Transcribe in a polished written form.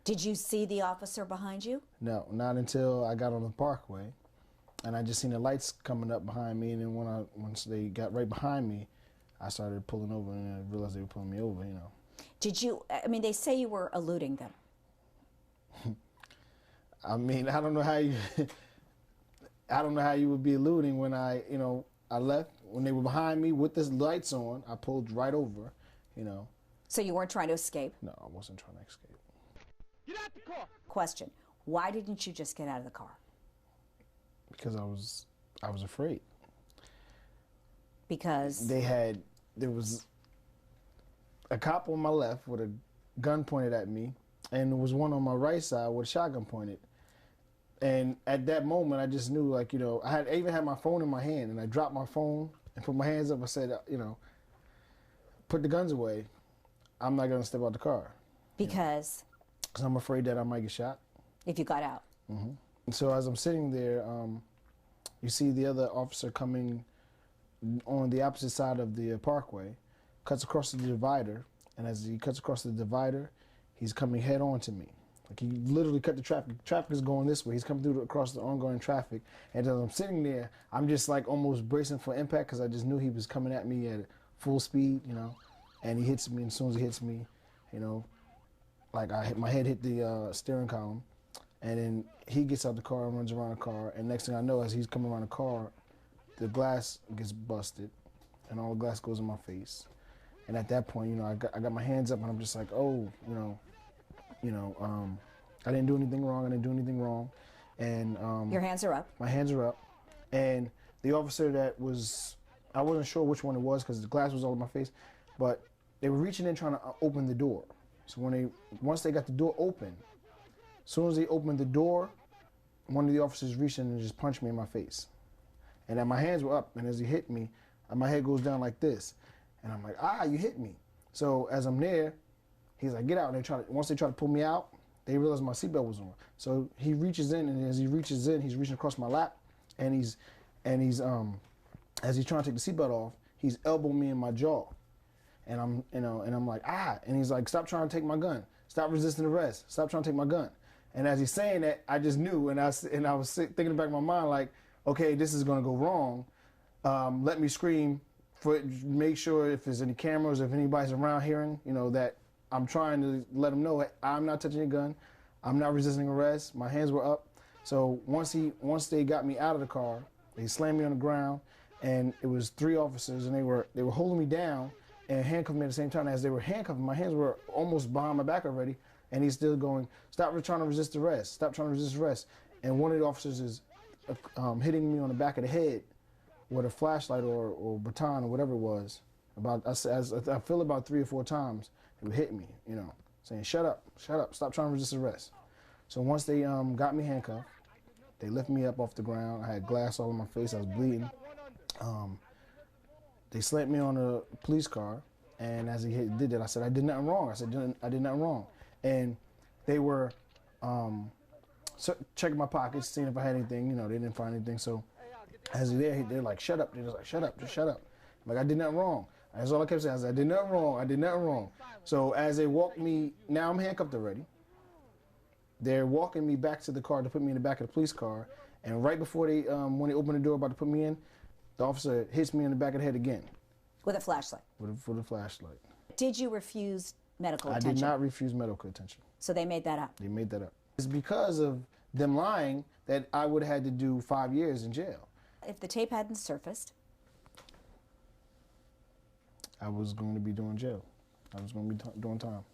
Did you see the officer behind you? No, not until I got on the parkway, and I just seen the lights coming up behind me. And then once they got right behind me, I started pulling over, and I realized they were pulling me over. You know. Did you? I mean, they say you were eluding them. I mean, I don't know how you. I don't know how you would be eluding when I left when they were behind me with the lights on. I pulled right over, you know. So you weren't trying to escape? No, I wasn't trying to escape. Get out the car! Question: why didn't you just get out of the car? Because I was afraid. Because there was a cop on my left with a gun pointed at me, and there was one on my right side with a shotgun pointed. And at that moment, I just knew, like, I even had my phone in my hand, and I dropped my phone and put my hands up. I said, put the guns away. I'm not gonna step out the car. Because? Because I'm afraid that I might get shot. If you got out. Mm-hmm. And so as I'm sitting there, you see the other officer coming on the opposite side of the parkway, cuts across the divider, and as he cuts across the divider, he's coming head on to me. Like, he literally cut the traffic. Traffic is going this way. He's coming through across the ongoing traffic. And as I'm sitting there, I'm just like almost bracing for impact because I just knew he was coming at me at full speed, And he hits me, and as soon as he hits me, like my head hit the steering column. And then he gets out the car and runs around the car. And next thing I know, as he's coming around the car, the glass gets busted, and all the glass goes in my face. And at that point, I got my hands up, and I'm just like, oh, I didn't do anything wrong. And your hands are up. My hands are up. And the officer I wasn't sure which one it was because the glass was all in my face, but they were reaching in trying to open the door. So once they got the door open, as soon as they opened the door, one of the officers reached in and just punched me in my face. And then my hands were up, and as he hit me, my head goes down like this. And I'm like, you hit me. So as I'm there, he's like, get out. And once they try to pull me out, they realize my seatbelt was on. So he reaches in, and as he reaches in, he's reaching across my lap, and he's as he's trying to take the seatbelt off, he's elbowing me in my jaw. And I'm like, and he's like, stop trying to take my gun. Stop resisting arrest. Stop trying to take my gun. And as he's saying that, I just knew, and I was thinking in the back of my mind, like, okay, this is gonna go wrong. Let me scream make sure if there's any cameras, if anybody's around hearing, that I'm trying to let them know I'm not touching a gun. I'm not resisting arrest. My hands were up. So once they got me out of the car, they slammed me on the ground, and it was 3 officers, and they were holding me down and handcuffing me at the same time. As they were handcuffing, my hands were almost behind my back already, and he's still going, stop trying to resist arrest. Stop trying to resist arrest. And one of the officers is hitting me on the back of the head with a flashlight or baton or whatever it was. I feel about 3 or 4 times it would hit me, saying, shut up, stop trying to resist arrest. So once they got me handcuffed, they lifted me up off the ground. I had glass all in my face, I was bleeding. They slammed me on a police car, and as he did that, I said, I did nothing wrong. I did nothing wrong. And they were checking my pockets, seeing if I had anything, they didn't find anything. So as they're like, shut up. They're just like, shut up, just shut up. I'm like, I did nothing wrong. That's all I kept saying. I said, I did nothing wrong. So as they walked me, now I'm handcuffed already. They're walking me back to the car to put me in the back of the police car. And right before when they open the door about to put me in, the officer hits me in the back of the head again. With a flashlight? With a flashlight. Did you refuse medical attention? I did not refuse medical attention. So they made that up? They made that up. It's because of them lying that I would have had to do 5 years in jail. If the tape hadn't surfaced? I was going to be doing jail. I was going to be doing time.